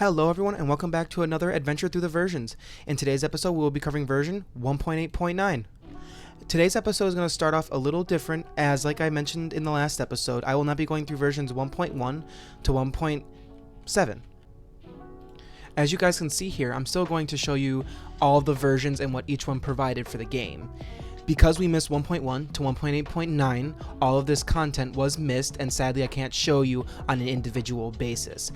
Hello everyone and welcome back to another adventure through the versions. In today's episode we will be covering version 1.8.9. Today's episode is going to start off a little different as like I mentioned in the last episode, I will not be going through versions 1.1 to 1.7. As you guys can see here, I'm still going to show you all of the versions and what each one provided for the game. Because we missed 1.1 to 1.8.9, all of this content was missed and sadly I can't show you on an individual basis.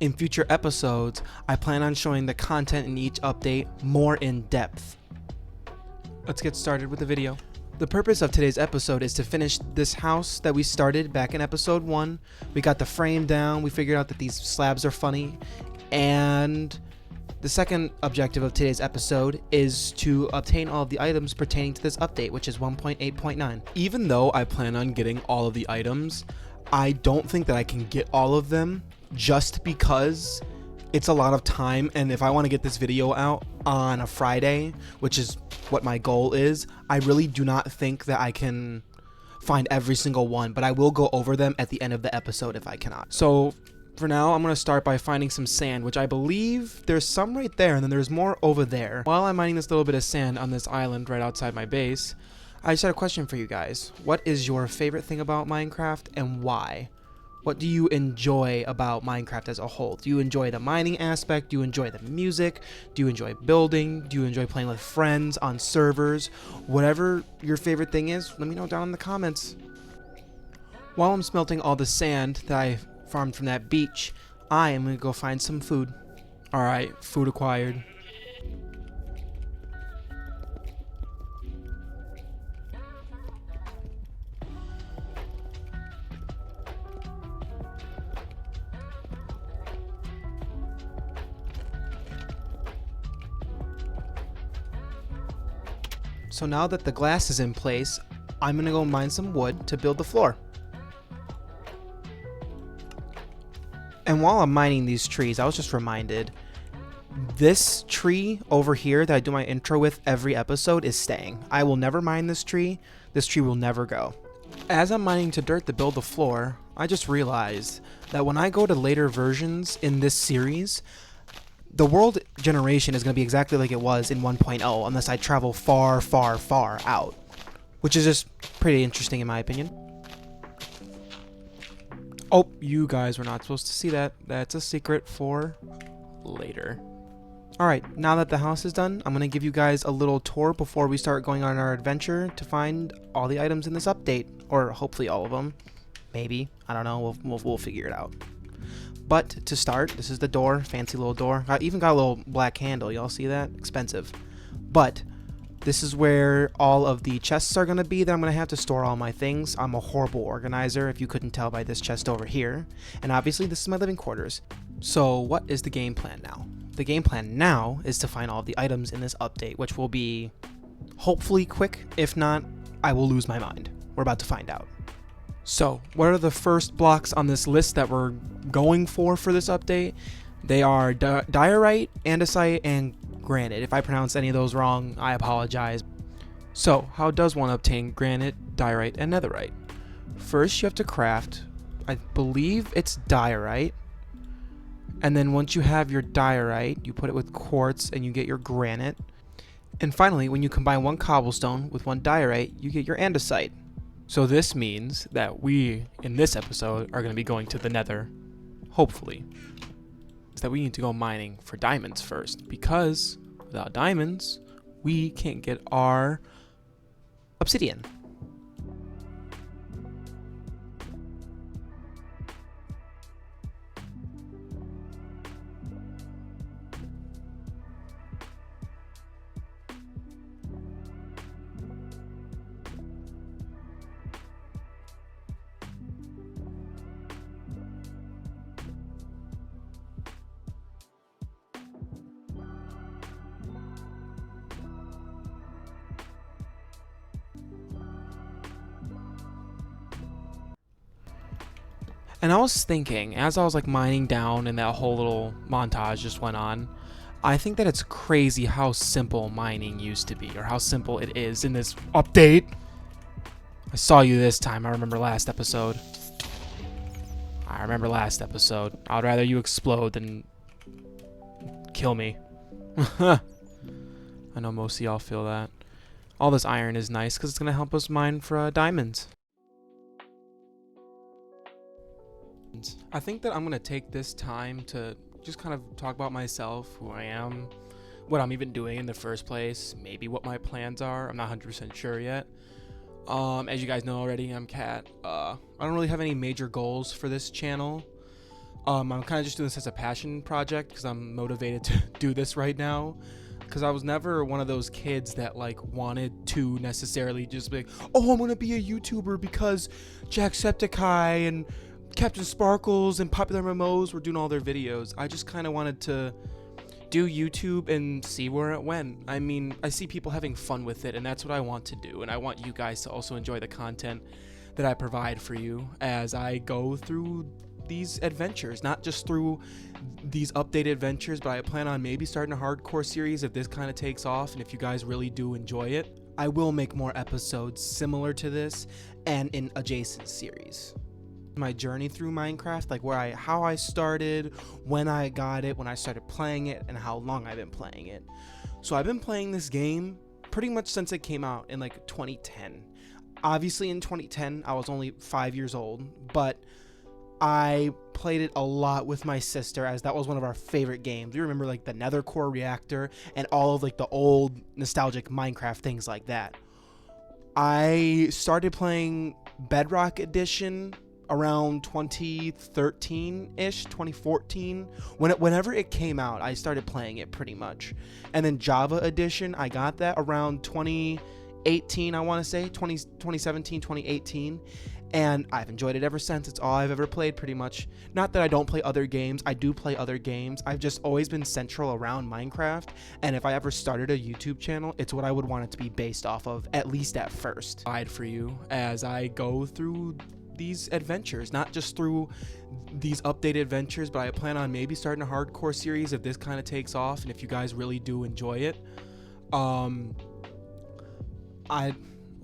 In future episodes, I plan on showing the content in each update more in depth. Let's get started with the video. The purpose of today's episode is to finish this house that we started back in episode 1. We got the frame down, we figured out that these slabs are funny, and the second objective of today's episode is to obtain all of the items pertaining to this update, which is 1.8.9. Even though I plan on getting all of the items, I don't think that I can get all of them just because it's a lot of time, and if I want to get this video out on a Friday, which is what my goal is, I really do not think that I can find every single one, but I will go over them at the end of the episode if I cannot. So for now, I'm going to start by finding some sand, which I believe there's some right there, and then there's more over there. While I'm mining this little bit of sand on this island right outside my base, I just had a question for you guys. What is your favorite thing about Minecraft, and why? What do you enjoy about Minecraft as a whole? Do you enjoy the mining aspect? Do you enjoy the music? Do you enjoy building? Do you enjoy playing with friends on servers? Whatever your favorite thing is, let me know down in the comments. While I'm smelting all the sand that I farmed from that beach, I am going to go find some food. Alright, food acquired. So now that the glass is in place, I'm going to go mine some wood to build the floor. And while I'm mining these trees, I was just reminded, this tree over here that I do my intro with every episode is staying. I will never mine this tree. This tree will never go. As I'm mining to dirt to build the floor, I just realized that when I go to later versions in this series, the world generation is going to be exactly like it was in 1.0 unless I travel far, far, far out, which is just pretty interesting in my opinion. Oh, you guys were not supposed to see that. That's a secret for later. Alright, now that the house is done, I'm going to give you guys a little tour before we start going on our adventure to find all the items in this update, or hopefully all of them. Maybe. I don't know. We'll figure it out. But to start, this is the door, fancy little door. I even got a little black handle, y'all see that? Expensive. But this is where all of the chests are going to be that I'm going to have to store all my things. I'm a horrible organizer, if you couldn't tell by this chest over here. And obviously this is my living quarters. So what is the game plan now? The game plan now is to find all of the items in this update, which will be hopefully quick. If not, I will lose my mind. We're about to find out. So, what are the first blocks on this list that we're going for this update? They are diorite, andesite, and granite. If I pronounce any of those wrong, I apologize. So, how does one obtain granite, diorite, and netherite? First, you have to craft, I believe it's diorite. And then once you have your diorite, you put it with quartz and you get your granite. And finally, when you combine one cobblestone with one diorite, you get your andesite. So this means that we, in this episode, are going to be going to the nether, hopefully. Is that we need to go mining for diamonds first, because without diamonds, we can't get our obsidian. And I was thinking, as I was like mining down and that whole little montage just went on, I think that it's crazy how simple mining used to be, or how simple it is in this update. I saw you this time. I remember last episode. I remember last episode. I'd rather you explode than kill me. I know most of y'all feel that. All this iron is nice because it's going to help us mine for diamonds. I think that I'm going to take this time to just kind of talk about myself, who I am, what I'm even doing in the first place, maybe what my plans are. I'm not 100% sure yet. As you guys know already, I'm Kat. I don't really have any major goals for this channel. I'm kind of just doing this as a passion project because I'm motivated to do this right now. Because I was never one of those kids that like wanted to necessarily just be like, oh, I'm gonna be a YouTuber because Jacksepticeye and Captain Sparkles and Popular MMOs were doing all their videos. I just kind of wanted to do YouTube and see where it went. I mean, I see people having fun with it, and that's what I want to do. And I want you guys to also enjoy the content that I provide for you as I go through these adventures, not just through these updated adventures, but I plan on maybe starting a hardcore series if this kind of takes off and if you guys really do enjoy it. I will make more episodes similar to this and in adjacent series. My journey through Minecraft, like how I started, when I got it, when I started playing it, and how long I've been playing it. So I've been playing this game pretty much since it came out in like 2010. Obviously in 2010 I was only 5 years old, but I played it a lot with my sister as that was one of our favorite games. We remember like the Nether Core reactor and all of like the old nostalgic Minecraft things like that. I started playing Bedrock Edition around 2013-ish, 2014. Whenever it came out, I started playing it pretty much. And then Java Edition, I got that around 2018, I want to say, 2017, 2018. And I've enjoyed it ever since. It's all I've ever played pretty much. Not that I don't play other games. I do play other games. I've just always been central around Minecraft. And if I ever started a YouTube channel, it's what I would want it to be based off of, at least at first. Guide for you as I go through these adventures, not just through these updated adventures, but I plan on maybe starting a hardcore series if this kind of takes off and if you guys really do enjoy it. I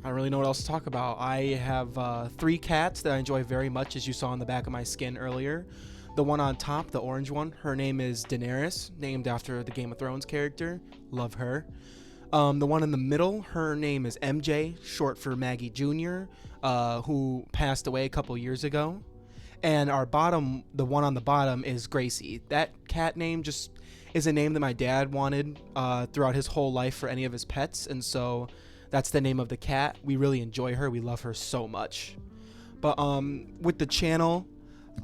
don't really know what else to talk about. I have 3 cats that I enjoy very much, as you saw on the back of my skin earlier. The one on top, the orange one, her name is Daenerys, named after the Game of Thrones character. Love her. The one in the middle, her name is MJ, short for Maggie Jr., who passed away a couple years ago. And our bottom, the one on the bottom, is Gracie. That cat name just is a name that my dad wanted throughout his whole life for any of his pets, and so that's the name of the cat. We really enjoy her. We love her so much. But with the channel,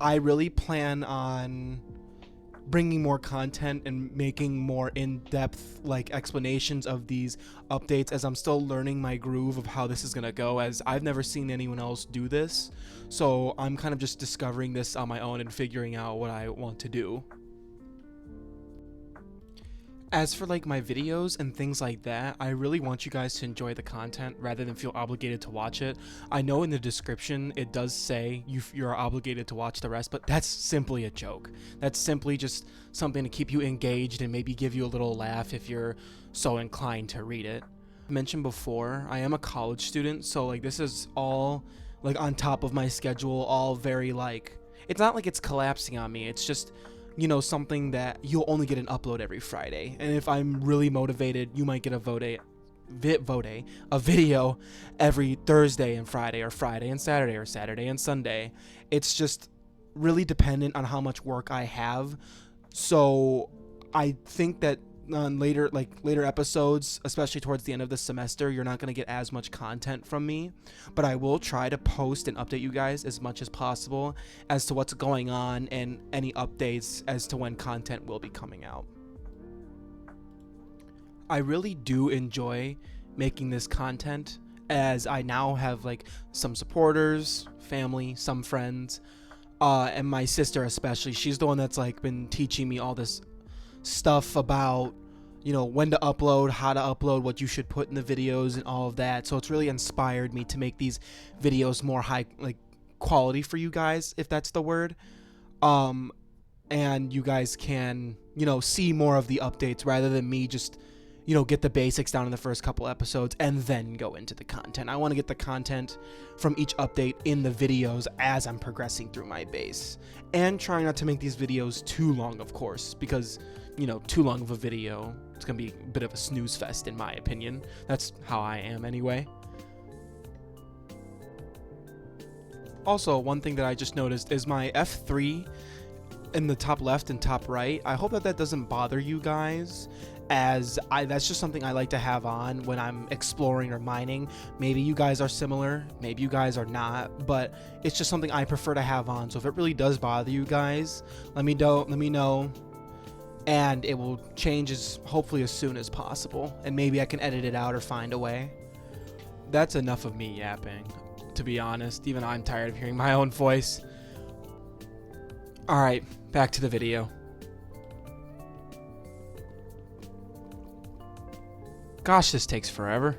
I really plan on bringing more content and making more in-depth like explanations of these updates as I'm still learning my groove of how this is gonna go, as I've never seen anyone else do this. So I'm kind of just discovering this on my own and figuring out what I want to do. As for like my videos and things like that, I really want you guys to enjoy the content rather than feel obligated to watch it. I know in the description it does say you're obligated to watch the rest, but that's simply a joke. That's simply just something to keep you engaged and maybe give you a little laugh if you're so inclined to read it. I mentioned before, I am a college student, so like this is all like on top of my schedule, all very like, it's not like it's collapsing on me, it's just, you know, something that you'll only get an upload every Friday. And if I'm really motivated, you might get a video every Thursday and Friday, or Friday and Saturday, or Saturday and Sunday. It's just really dependent on how much work I have. So I think that on later episodes, especially towards the end of the semester, you're not going to get as much content from me, but I will try to post and update you guys as much as possible as to what's going on and any updates as to when content will be coming out. I really do enjoy making this content, as I now have like some supporters, family, some friends, and my sister especially. She's the one that's like been teaching me all this stuff about, you know, when to upload, how to upload, what you should put in the videos and all of that. So it's really inspired me to make these videos more high like quality for you guys, if that's the word. And you guys can, you know, see more of the updates rather than me just get the basics down in the first couple episodes and then go into the content. I want to get the content from each update in the videos as I'm progressing through my base. And try not to make these videos too long, of course, because, too long of a video, it's going to be a bit of a snooze fest in my opinion. That's how I am anyway. Also, one thing that I just noticed is my F3 in the top left and top right. I hope that doesn't bother you guys, as that's just something I like to have on when I'm exploring or mining. Maybe you guys are similar, maybe you guys are not, but it's just something I prefer to have on. So if it really does bother you guys, let me know, and it will change hopefully as soon as possible, and maybe I can edit it out or find a way. That's enough of me yapping. To be honest, even I'm tired of hearing my own voice. Alright, back to the video. Gosh, this takes forever.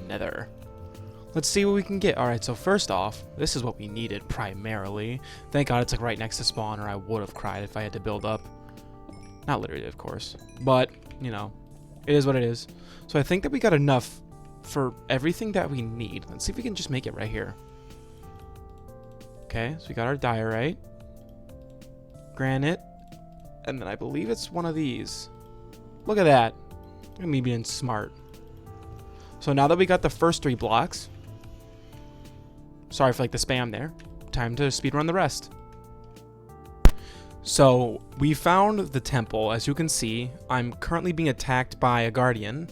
Nether. Let's see what we can get. Alright, so first off, this is what we needed primarily. Thank God it's like right next to spawn, or I would have cried if I had to build up. Not literally, of course, but it is what it is. So I think that we got enough for everything that we need. Let's see if we can just make it right here. Okay, so we got our diorite, granite, and then I believe it's one of these. Look at that. Look at me being smart. So now that we got the first 3 blocks, sorry for the spam there, time to speedrun the rest. So we found the temple. As you can see, I'm currently being attacked by a guardian,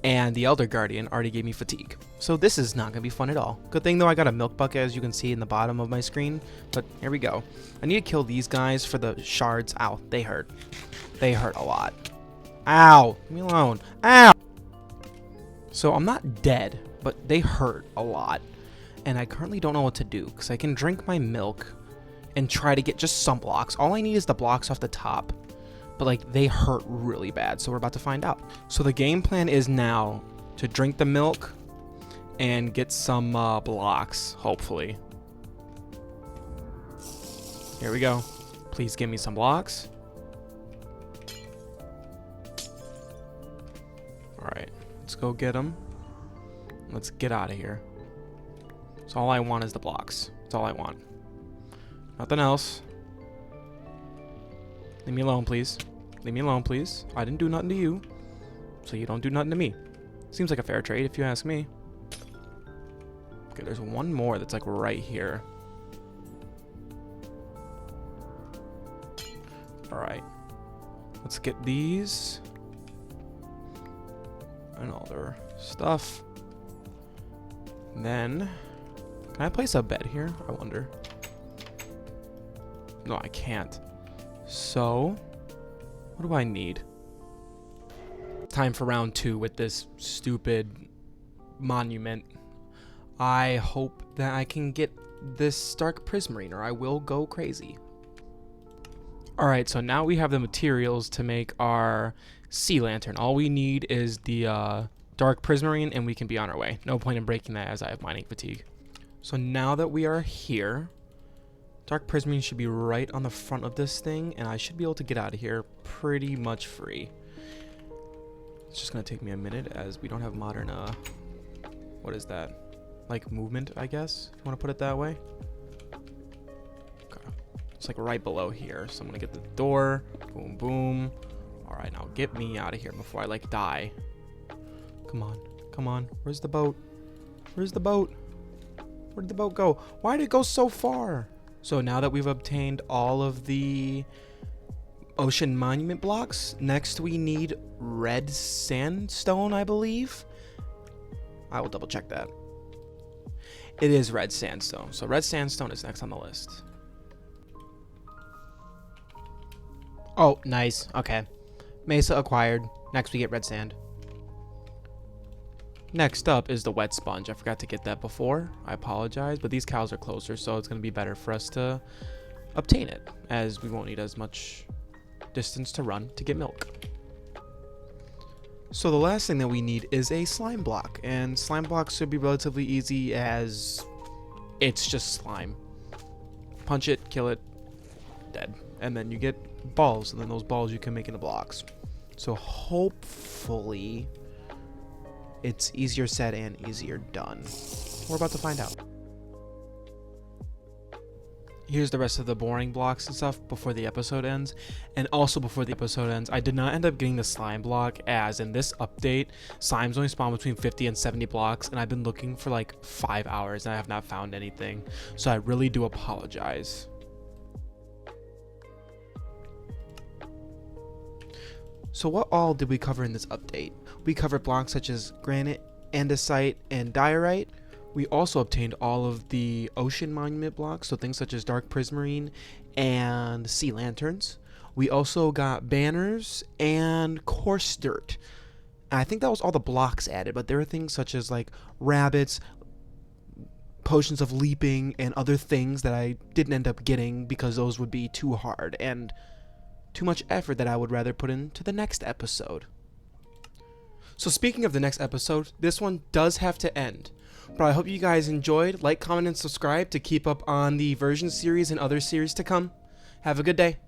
and the elder guardian already gave me fatigue. So this is not gonna be fun at all. Good thing though I got a milk bucket, as you can see in the bottom of my screen, but here we go. I need to kill these guys for the shards. Ow, they hurt. They hurt a lot. Ow, leave me alone. Ow! So I'm not dead, but they hurt a lot, and I currently don't know what to do, because I can drink my milk and try to get just some blocks. All I need is the blocks off the top, but they hurt really bad, so we're about to find out. So the game plan is now to drink the milk and get some blocks, hopefully. Here we go. Please give me some blocks. Alright. Let's go get them. Let's get out of here. So all I want is the blocks. That's all I want. Nothing else. Leave me alone, please. Leave me alone, please. I didn't do nothing to you, so you don't do nothing to me. Seems like a fair trade, if you ask me. Okay, there's one more that's right here. Alright. Let's get these. And all their stuff. And then, can I place a bed here? I wonder. No, I can't. So, what do I need? Time for round 2 with this stupid monument. I hope that I can get this dark prismarine, or I will go crazy. Alright, so now we have the materials to make our sea lantern. All we need is the dark prismarine, and we can be on our way. No point in breaking that, as I have mining fatigue. So now that we are here, dark prismarine should be right on the front of this thing, and I should be able to get out of here pretty much free. It's just gonna take me a minute, as we don't have modern what is that, movement, I guess, if you want to put it that way. Okay. It's right below here, so I'm gonna get the door. Boom, boom. Alright, now get me out of here before I die. Come on, come on. Where's the boat? Where's the boat? Where did the boat go? Why did it go so far? So now that we've obtained all of the ocean monument blocks, next we need red sandstone, I believe. I will double check that. It is red sandstone. So red sandstone is next on the list. Oh, nice. Okay. Mesa acquired. Next we get red sand. Next up is the wet sponge. I forgot to get that before. I apologize, but these cows are closer, so it's going to be better for us to obtain it, as we won't need as much distance to run to get milk. So the last thing that we need is a slime block, and slime blocks should be relatively easy as it's just slime. Punch it, kill it, dead. And then you get balls, and then those balls you can make into blocks. So hopefully it's easier said and easier done. We're about to find out. Here's the rest of the boring blocks and stuff before the episode ends. And also before the episode ends, I did not end up getting the slime block, as in this update, slimes only spawn between 50 and 70 blocks, and I've been looking for like 5 hours and I have not found anything. So I really do apologize. So what all did we cover in this update? We covered blocks such as granite, andesite, and diorite. We also obtained all of the ocean monument blocks, so things such as dark prismarine and sea lanterns. We also got banners and coarse dirt. And I think that was all the blocks added, but there are things such as like rabbits, potions of leaping, and other things that I didn't end up getting because those would be too hard and too much effort that I would rather put into the next episode. So speaking of the next episode, this one does have to end. But I hope you guys enjoyed. Like, comment, and subscribe to keep up on the version series and other series to come. Have a good day.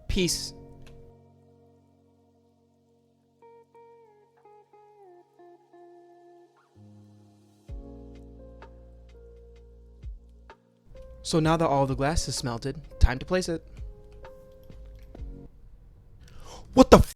Peace. So now that all the glass is smelted, time to place it. What the f-